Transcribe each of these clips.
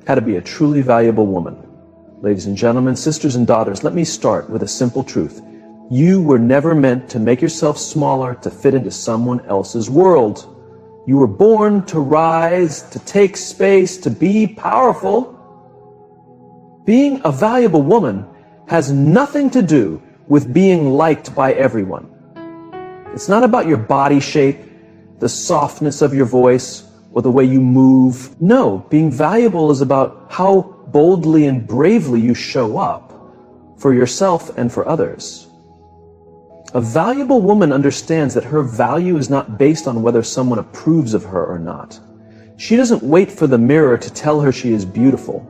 How to be a truly valuable woman. Ladies and gentlemen, sisters and daughters, let me start with a simple truth. You were never meant to make yourself smaller to fit into someone else's world. You were born to rise, to take space, to be powerful. Being a valuable woman has nothing to do with being liked by everyone. It's not about your body shape, the softness of your voice, or the way you move. No, being valuable is about how boldly and bravely you show up for yourself and for others. A valuable woman understands that her value is not based on whether someone approves of her or not. She doesn't wait for the mirror to tell her she is beautiful.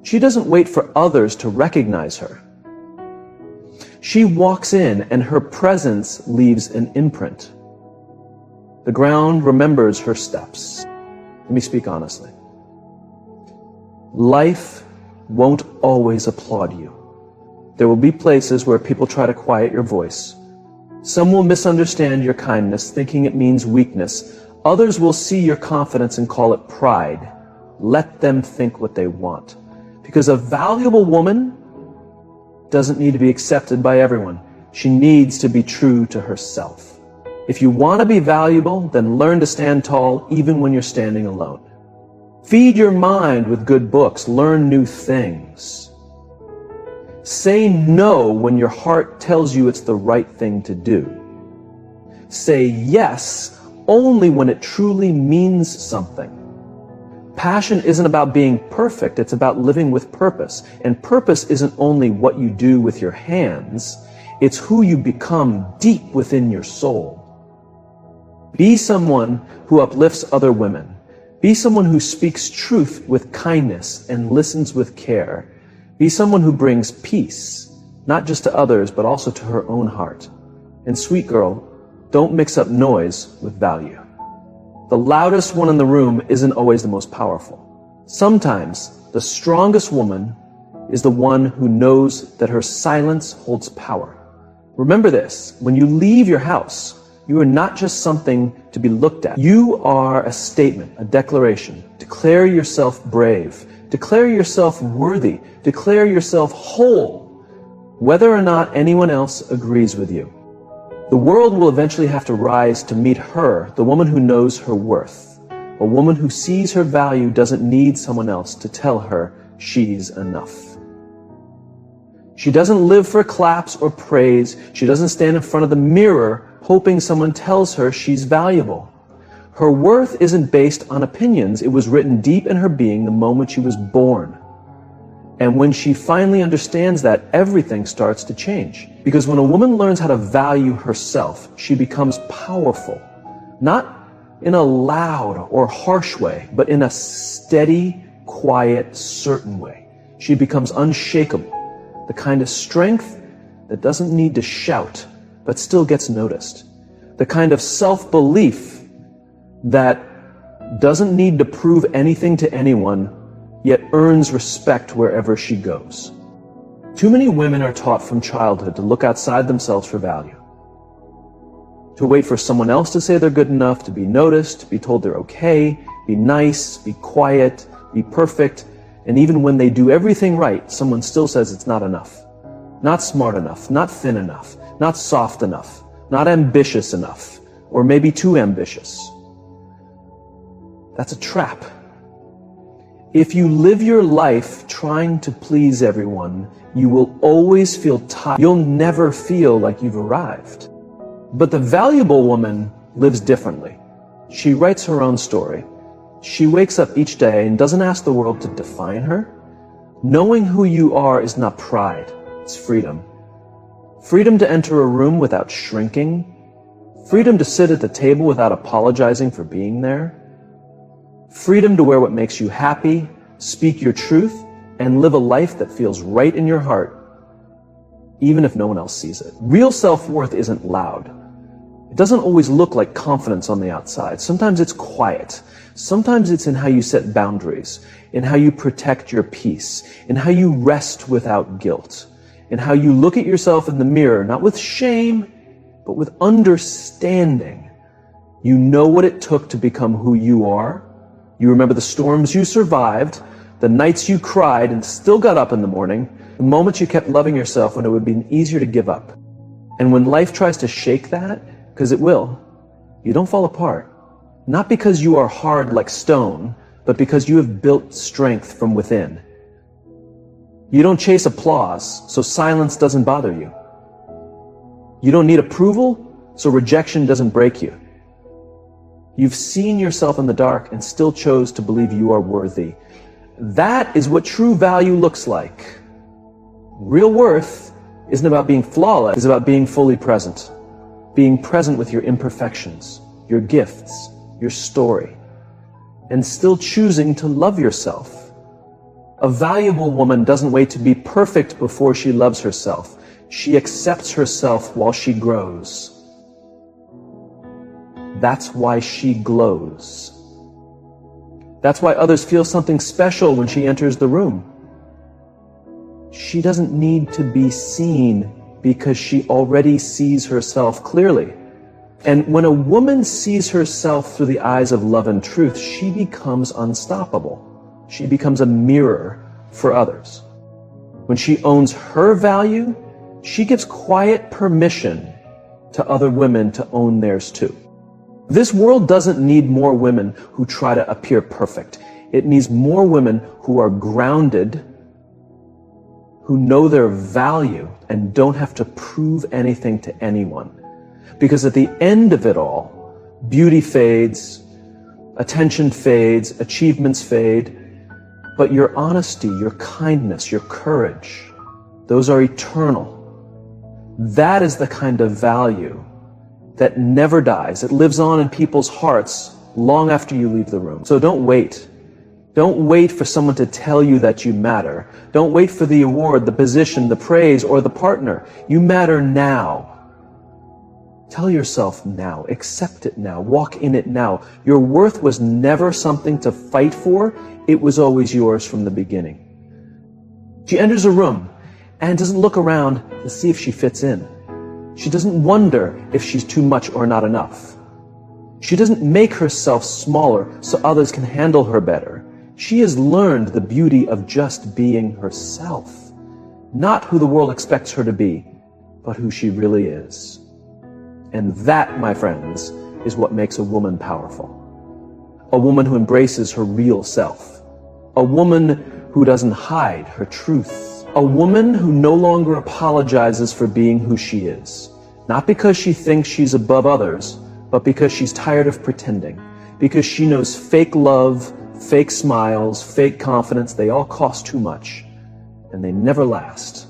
She doesn't wait for others to recognize her. She walks in and her presence leaves an imprint. The ground remembers her steps. Let me speak honestly. Life won't always applaud you. There will be places where people try to quiet your voice. Some will misunderstand your kindness, thinking it means weakness. Others will see your confidence and call it pride. Let them think what they want. Because a valuable woman doesn't need to be accepted by everyone. She needs to be true to herself. If you want to be valuable, then learn to stand tall even when you're standing alone. Feed your mind with good books. Learn new things. Say no when your heart tells you it's the right thing to do. Say yes only when it truly means something. Passion isn't about being perfect, it's about living with purpose. And purpose isn't only what you do with your hands, it's who you become deep within your soul. Be someone who uplifts other women. Be someone who speaks truth with kindness and listens with care. Be someone who brings peace, not just to others, but also to her own heart. And sweet girl, don't mix up noise with value. The loudest one in the room isn't always the most powerful. Sometimes the strongest woman is the one who knows that her silence holds power. Remember this, when you leave your house, you are not just something to be looked at. You are a statement, a declaration. Declare yourself brave. Declare yourself worthy. Declare yourself whole, whether or not anyone else agrees with you. The world will eventually have to rise to meet her, the woman who knows her worth. A woman who sees her value doesn't need someone else to tell her she's enough. She doesn't live for claps or praise. She doesn't stand in front of the mirror hoping someone tells her she's valuable. Her worth isn't based on opinions. It was written deep in her being the moment she was born. And when she finally understands that, everything starts to change. Because when a woman learns how to value herself, she becomes powerful. Not in a loud or harsh way, but in a steady, quiet, certain way. She becomes unshakable. The kind of strength that doesn't need to shout, but still gets noticed. The kind of self-belief that doesn't need to prove anything to anyone, yet earns respect wherever she goes. Too many women are taught from childhood to look outside themselves for value. To wait for someone else to say they're good enough, to be noticed, to be told they're okay, be nice, be quiet, be perfect, and even when they do everything right, someone still says it's not enough. Not smart enough, not thin enough, not soft enough, not ambitious enough, or maybe too ambitious. That's a trap. If you live your life trying to please everyone, you will always feel tired. You'll never feel like you've arrived. But the valuable woman lives differently. She writes her own story. She wakes up each day and doesn't ask the world to define her. Knowing who you are is not pride, it's freedom. Freedom to enter a room without shrinking. Freedom to sit at the table without apologizing for being there. Freedom to wear what makes you happy, speak your truth, and live a life that feels right in your heart, even if no one else sees it. Real self-worth isn't loud. It doesn't always look like confidence on the outside. Sometimes it's quiet. Sometimes it's in how you set boundaries, in how you protect your peace, in how you rest without guilt, in how you look at yourself in the mirror, not with shame, but with understanding. You know what it took to become who you are. You remember the storms you survived, the nights you cried and still got up in the morning, the moments you kept loving yourself when it would have been easier to give up. And when life tries to shake that, because it will, you don't fall apart. Not because you are hard like stone, but because you have built strength from within. You don't chase applause, so silence doesn't bother you. You don't need approval, so rejection doesn't break you. You've seen yourself in the dark and still chose to believe you are worthy. That is what true value looks like. Real worth isn't about being flawless, it's about being fully present. Being present with your imperfections, your gifts, your story, and still choosing to love yourself. A valuable woman doesn't wait to be perfect before she loves herself. She accepts herself while she grows. That's why she glows. That's why others feel something special when she enters the room. She doesn't need to be seen because she already sees herself clearly. And when a woman sees herself through the eyes of love and truth, she becomes unstoppable. She becomes a mirror for others. When she owns her value, she gives quiet permission to other women to own theirs too. This world doesn't need more women who try to appear perfect. It needs more women who are grounded, who know their value and don't have to prove anything to anyone. Because at the end of it all, beauty fades, attention fades, achievements fade, but your honesty, your kindness, your courage, those are eternal. That is the kind of value that never dies. It lives on in people's hearts long after you leave the room. So don't wait. Don't wait for someone to tell you that you matter. Don't wait for the award, the position, the praise, or the partner. You matter now. Tell yourself now. Accept it now. Walk in it now. Your worth was never something to fight for. It was always yours from the beginning. She enters a room and doesn't look around to see if she fits in. She doesn't wonder if she's too much or not enough. She doesn't make herself smaller so others can handle her better. She has learned the beauty of just being herself. Not who the world expects her to be, but who she really is. And that, my friends, is what makes a woman powerful. A woman who embraces her real self. A woman who doesn't hide her truth. A woman who no longer apologizes for being who she is. Not because she thinks she's above others, but because she's tired of pretending. Because she knows fake love, fake smiles, fake confidence, they all cost too much. And they never last.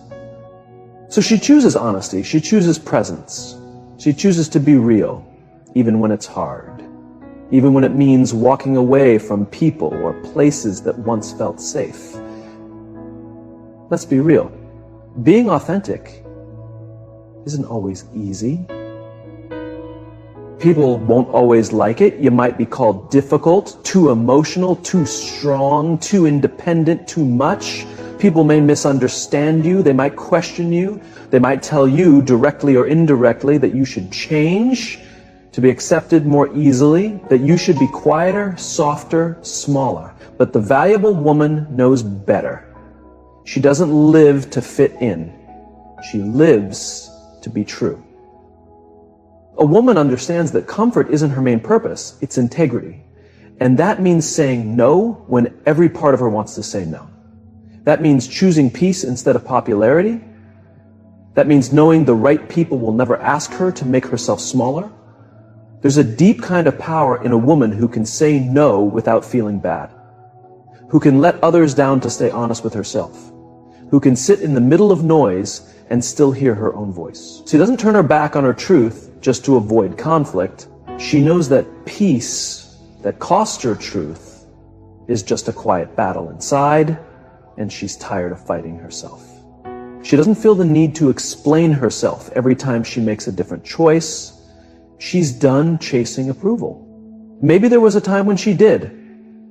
So she chooses honesty. She chooses presence. She chooses to be real, even when it's hard. Even when it means walking away from people or places that once felt safe. Let's be real. Being authentic isn't always easy. People won't always like it. You might be called difficult, too emotional, too strong, too independent, too much. People may misunderstand you. They might question you. They might tell you directly or indirectly that you should change to be accepted more easily, that you should be quieter, softer, smaller. But the valuable woman knows better. She doesn't live to fit in. She lives to be true. A woman understands that comfort isn't her main purpose, it's integrity. And that means saying no when every part of her wants to say no. That means choosing peace instead of popularity. That means knowing the right people will never ask her to make herself smaller. There's a deep kind of power in a woman who can say no without feeling bad. Who can let others down to stay honest with herself. Who can sit in the middle of noise and still hear her own voice. She doesn't turn her back on her truth just to avoid conflict. She knows that peace that costs her truth is just a quiet battle inside, and she's tired of fighting herself. She doesn't feel the need to explain herself every time she makes a different choice. She's done chasing approval. Maybe there was a time when she did.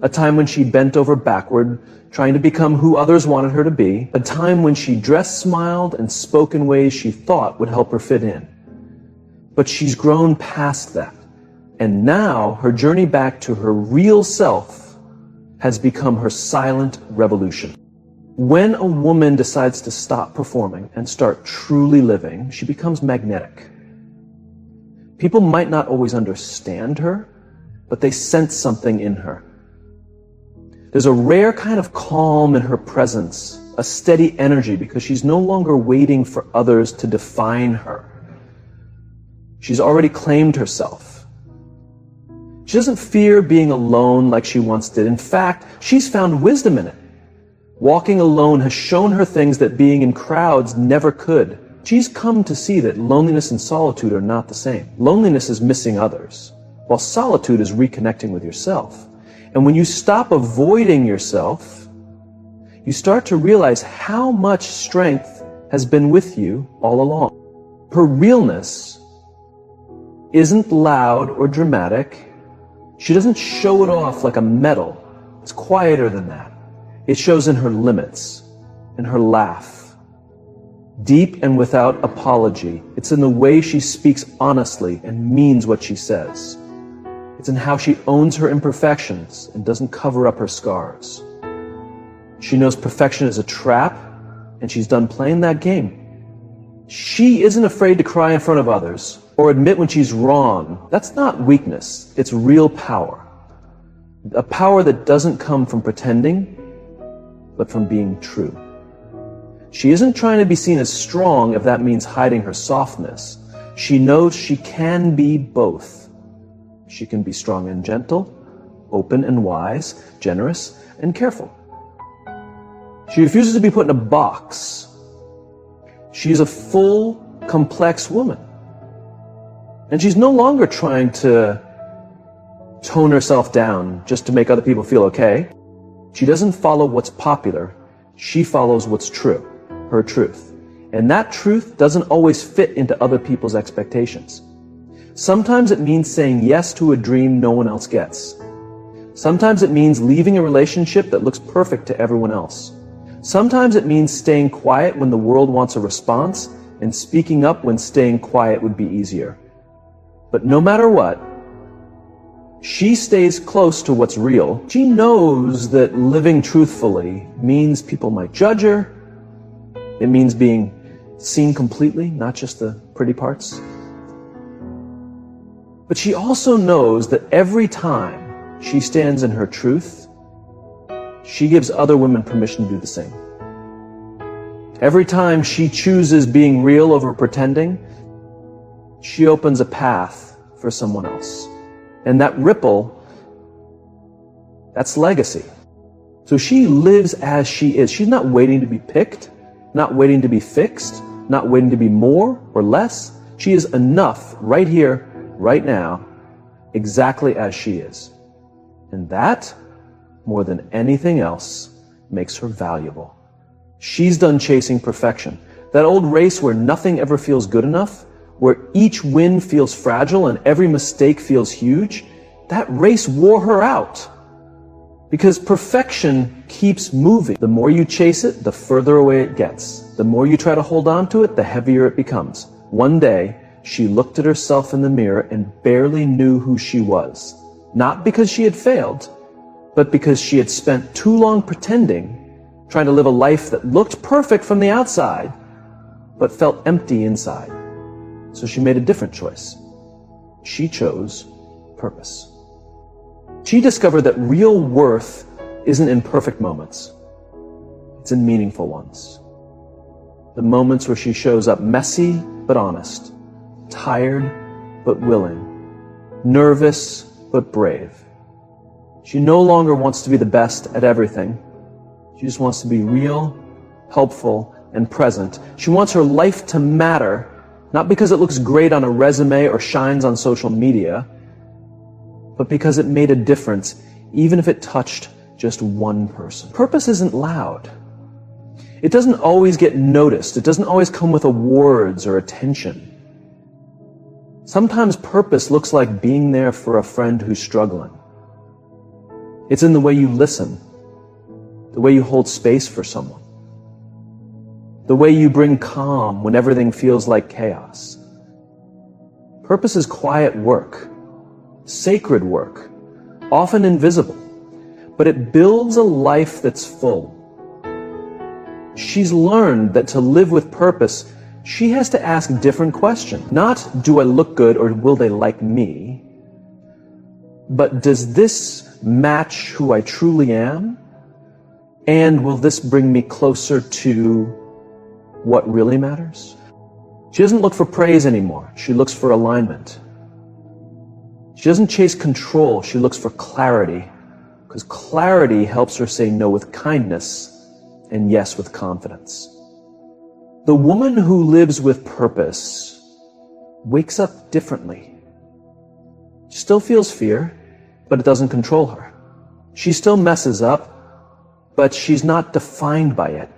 A time when she bent over backward, trying to become who others wanted her to be. A time when she dressed, smiled, and spoke in ways she thought would help her fit in. But she's grown past that. And now her journey back to her real self has become her silent revolution. When a woman decides to stop performing and start truly living, she becomes magnetic. People might not always understand her, but they sense something in her. There's a rare kind of calm in her presence, a steady energy, because she's no longer waiting for others to define her. She's already claimed herself. She doesn't fear being alone like she once did. In fact, she's found wisdom in it. Walking alone has shown her things that being in crowds never could. She's come to see that loneliness and solitude are not the same. Loneliness is missing others, while solitude is reconnecting with yourself. And when you stop avoiding yourself, you start to realize how much strength has been with you all along. Her realness isn't loud or dramatic. She doesn't show it off like a medal. It's quieter than that. It shows in her limits, in her laugh. Deep and without apology. It's in the way she speaks honestly and means what she says. It's in how she owns her imperfections and doesn't cover up her scars. She knows perfection is a trap, and she's done playing that game. She isn't afraid to cry in front of others or admit when she's wrong. That's not weakness. It's real power. A power that doesn't come from pretending, but from being true. She isn't trying to be seen as strong if that means hiding her softness. She knows she can be both. She can be strong and gentle, open and wise, generous and careful. She refuses to be put in a box. She is a full, complex woman. And she's no longer trying to tone herself down just to make other people feel okay. She doesn't follow what's popular. She follows what's true, her truth. And that truth doesn't always fit into other people's expectations. Sometimes it means saying yes to a dream no one else gets. Sometimes it means leaving a relationship that looks perfect to everyone else. Sometimes it means staying quiet when the world wants a response and speaking up when staying quiet would be easier. But no matter what, she stays close to what's real. She knows that living truthfully means people might judge her. It means being seen completely, not just the pretty parts. But she also knows that every time she stands in her truth, she gives other women permission to do the same. Every time she chooses being real over pretending, she opens a path for someone else. And that ripple, that's legacy. So she lives as she is. She's not waiting to be picked, not waiting to be fixed, not waiting to be more or less. She is enough right here, right now, exactly as she is. And that, more than anything else, makes her valuable. She's done chasing perfection. That old race where nothing ever feels good enough, where each win feels fragile and every mistake feels huge, that race wore her out. Because perfection keeps moving. The more you chase it, the further away it gets. The more you try to hold on to it, the heavier it becomes. One day, she looked at herself in the mirror and barely knew who she was. Not because she had failed, but because she had spent too long pretending, trying to live a life that looked perfect from the outside, but felt empty inside. So she made a different choice. She chose purpose. She discovered that real worth isn't in perfect moments. It's in meaningful ones. The moments where she shows up messy but honest, tired but willing, nervous but brave. She no longer wants to be the best at everything. She just wants to be real, helpful, and present. She wants her life to matter, not because it looks great on a resume or shines on social media, but because it made a difference, even if it touched just one person. Purpose isn't loud. It doesn't always get noticed. It doesn't always come with awards or attention. Sometimes purpose looks like being there for a friend who's struggling. It's in the way you listen, the way you hold space for someone, the way you bring calm when everything feels like chaos. Purpose is quiet work, sacred work, often invisible, but it builds a life that's full. She's learned that to live with purpose, she has to ask different questions. Not, do I look good or will they like me? But does this match who I truly am? And will this bring me closer to what really matters? She doesn't look for praise anymore. She looks for alignment. She doesn't chase control. She looks for clarity, because clarity helps her say no with kindness and yes with confidence. The woman who lives with purpose wakes up differently. She still feels fear, but it doesn't control her. She still messes up, but she's not defined by it.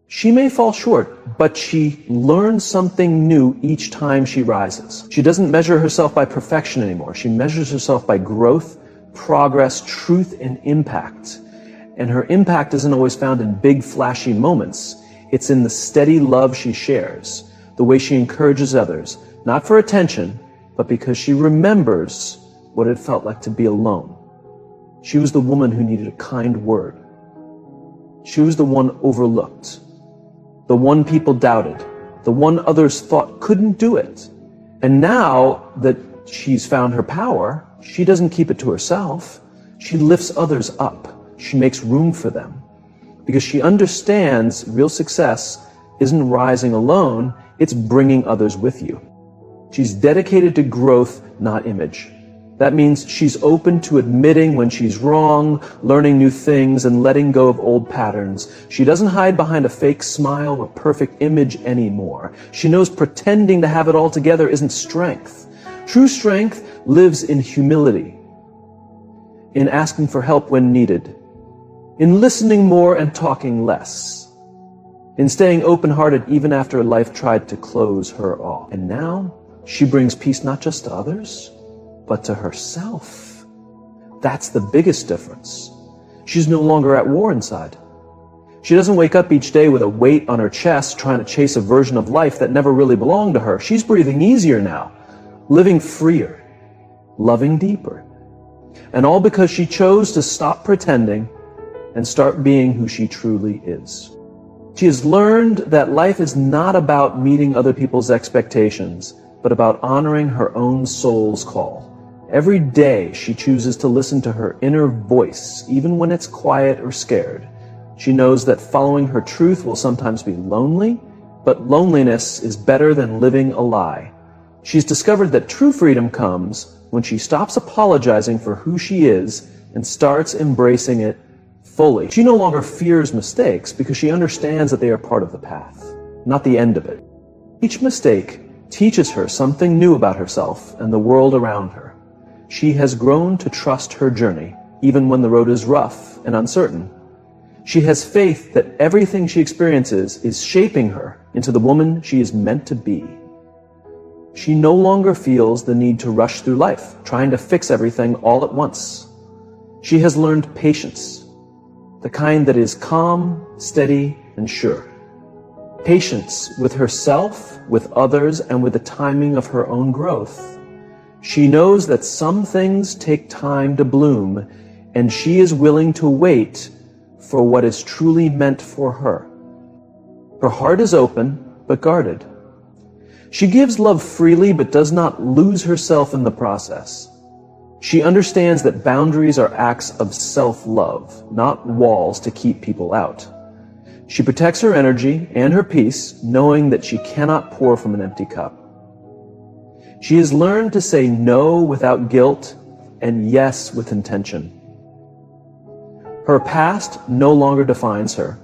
She may fall short, but she learns something new each time she rises. She doesn't measure herself by perfection anymore. She measures herself by growth, progress, truth, and impact. And her impact isn't always found in big, flashy moments. It's in the steady love she shares, the way she encourages others, not for attention, but because she remembers what it felt like to be alone. She was the woman who needed a kind word. She was the one overlooked, the one people doubted, the one others thought couldn't do it. And now that she's found her power, she doesn't keep it to herself. She lifts others up. She makes room for them. Because she understands real success isn't rising alone, it's bringing others with you. She's dedicated to growth, not image. That means she's open to admitting when she's wrong, learning new things, and letting go of old patterns. She doesn't hide behind a fake smile or perfect image anymore. She knows pretending to have it all together isn't strength. True strength lives in humility, in asking for help when needed, in listening more and talking less, in staying open-hearted even after life tried to close her off. And now she brings peace not just to others, but to herself. That's the biggest difference. She's no longer at war inside. She doesn't wake up each day with a weight on her chest trying to chase a version of life that never really belonged to her. She's breathing easier now, living freer, loving deeper. And all because she chose to stop pretending and start being who she truly is. She has learned that life is not about meeting other people's expectations, but about honoring her own soul's call. Every day she chooses to listen to her inner voice, even when it's quiet or scared. She knows that following her truth will sometimes be lonely, but loneliness is better than living a lie. She's discovered that true freedom comes when she stops apologizing for who she is and starts embracing it fully. She no longer fears mistakes because she understands that they are part of the path, not the end of it. Each mistake teaches her something new about herself and the world around her. She has grown to trust her journey, even when the road is rough and uncertain. She has faith that everything she experiences is shaping her into the woman she is meant to be. She no longer feels the need to rush through life, trying to fix everything all at once. She has learned patience, the kind that is calm, steady, and sure. Patience with herself, with others, and with the timing of her own growth. She knows that some things take time to bloom, and she is willing to wait for what is truly meant for her. Her heart is open, but guarded. She gives love freely, but does not lose herself in the process. She understands that boundaries are acts of self-love, not walls to keep people out. She protects her energy and her peace, knowing that she cannot pour from an empty cup. She has learned to say no without guilt and yes with intention. Her past no longer defines her.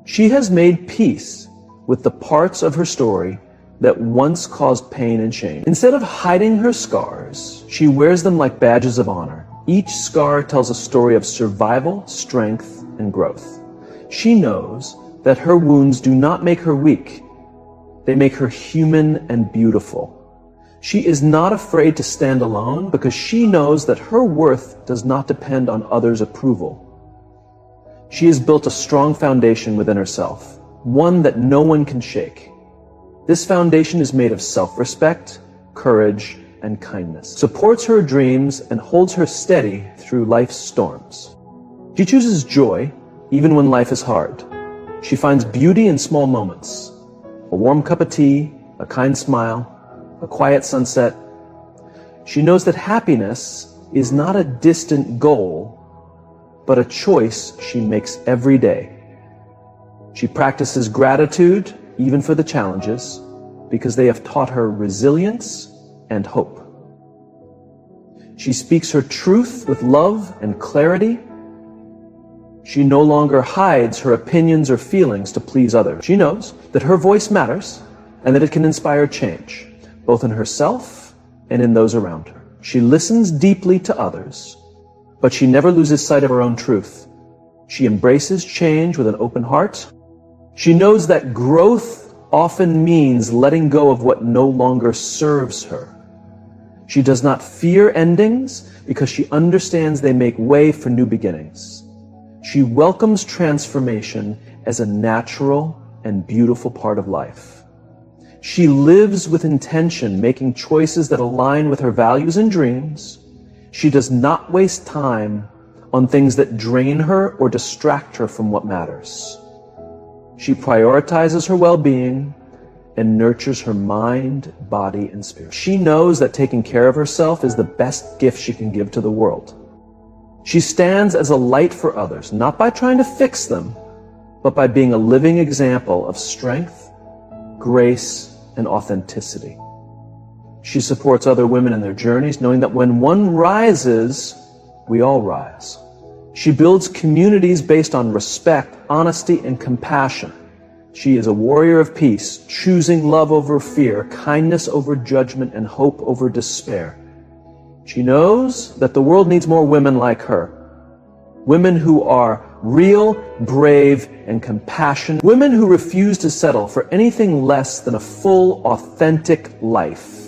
She has made peace with the parts of her story that once caused pain and shame. Instead of hiding her scars, she wears them like badges of honor. Each scar tells a story of survival, strength, and growth. She knows that her wounds do not make her weak. They make her human and beautiful. She is not afraid to stand alone because she knows that her worth does not depend on others' approval. She has built a strong foundation within herself, one that no one can shake. This foundation is made of self-respect, courage, and kindness, supports her dreams, and holds her steady through life's storms. She chooses joy even when life is hard. She finds beauty in small moments: a warm cup of tea, a kind smile, a quiet sunset. She knows that happiness is not a distant goal, but a choice she makes every day. She practices gratitude even for the challenges, because they have taught her resilience and hope. She speaks her truth with love and clarity. She no longer hides her opinions or feelings to please others. She knows that her voice matters and that it can inspire change, both in herself and in those around her. She listens deeply to others, but she never loses sight of her own truth. She embraces change with an open heart. She knows that growth often means letting go of what no longer serves her. She does not fear endings because she understands they make way for new beginnings. She welcomes transformation as a natural and beautiful part of life. She lives with intention, making choices that align with her values and dreams. She does not waste time on things that drain her or distract her from what matters. She prioritizes her well-being and nurtures her mind, body, and spirit. She knows that taking care of herself is the best gift she can give to the world. She stands as a light for others, not by trying to fix them, but by being a living example of strength, grace, and authenticity. She supports other women in their journeys, knowing that when one rises, we all rise. She builds communities based on respect, honesty, and compassion. She is a warrior of peace, choosing love over fear, kindness over judgment, and hope over despair. She knows that the world needs more women like her. Women who are real, brave, and compassionate. Women who refuse to settle for anything less than a full, authentic life.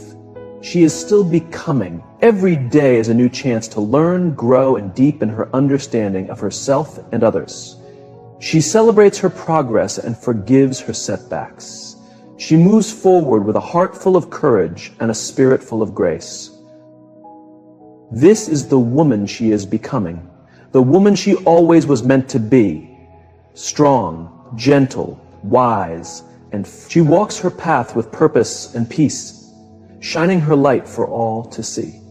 She is still becoming. Every day is a new chance to learn, grow, and deepen her understanding of herself and others. She celebrates her progress and forgives her setbacks. She moves forward with a heart full of courage and a spirit full of grace. This is the woman she is becoming, the woman she always was meant to be. Strong, gentle, wise, and she walks her path with purpose and peace, shining her light for all to see.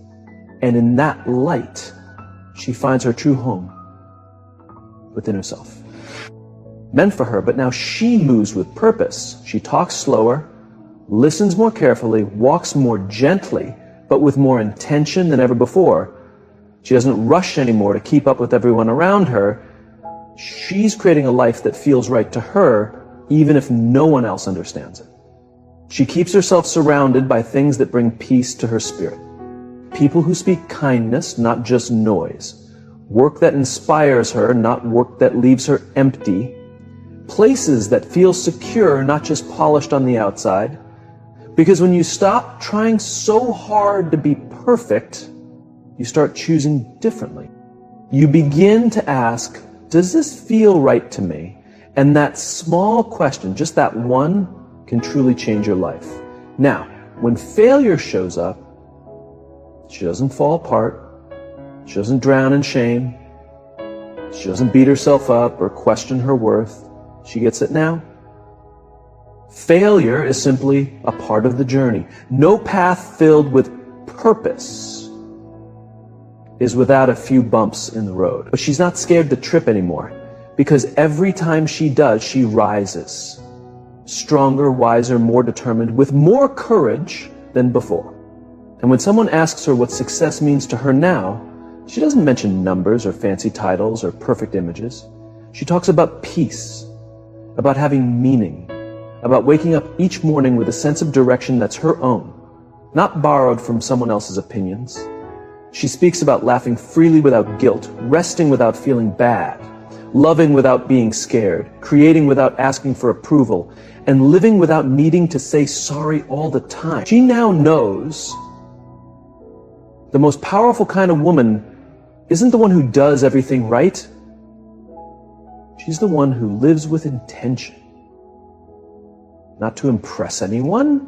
And in that light, she finds her true home within herself. Meant for her, but now she moves with purpose. She talks slower, listens more carefully, walks more gently, but with more intention than ever before. She doesn't rush anymore to keep up with everyone around her. She's creating a life that feels right to her, even if no one else understands it. She keeps herself surrounded by things that bring peace to her spirit. People who speak kindness, not just noise. Work that inspires her, not work that leaves her empty. Places that feel secure, not just polished on the outside. Because when you stop trying so hard to be perfect, you start choosing differently. You begin to ask, does this feel right to me? And that small question, just that one, can truly change your life. Now, when failure shows up, she doesn't fall apart. She doesn't drown in shame. She doesn't beat herself up or question her worth. She gets it now. Failure is simply a part of the journey. No path filled with purpose is without a few bumps in the road. But she's not scared to trip anymore, because every time she does, she rises. Stronger, wiser, more determined, with more courage than before. And when someone asks her what success means to her now, she doesn't mention numbers or fancy titles or perfect images. She talks about peace, about having meaning, about waking up each morning with a sense of direction that's her own, not borrowed from someone else's opinions. She speaks about laughing freely without guilt, resting without feeling bad, loving without being scared, creating without asking for approval, and living without needing to say sorry all the time. She now knows the most powerful kind of woman isn't the one who does everything right. She's the one who lives with intention, not to impress anyone,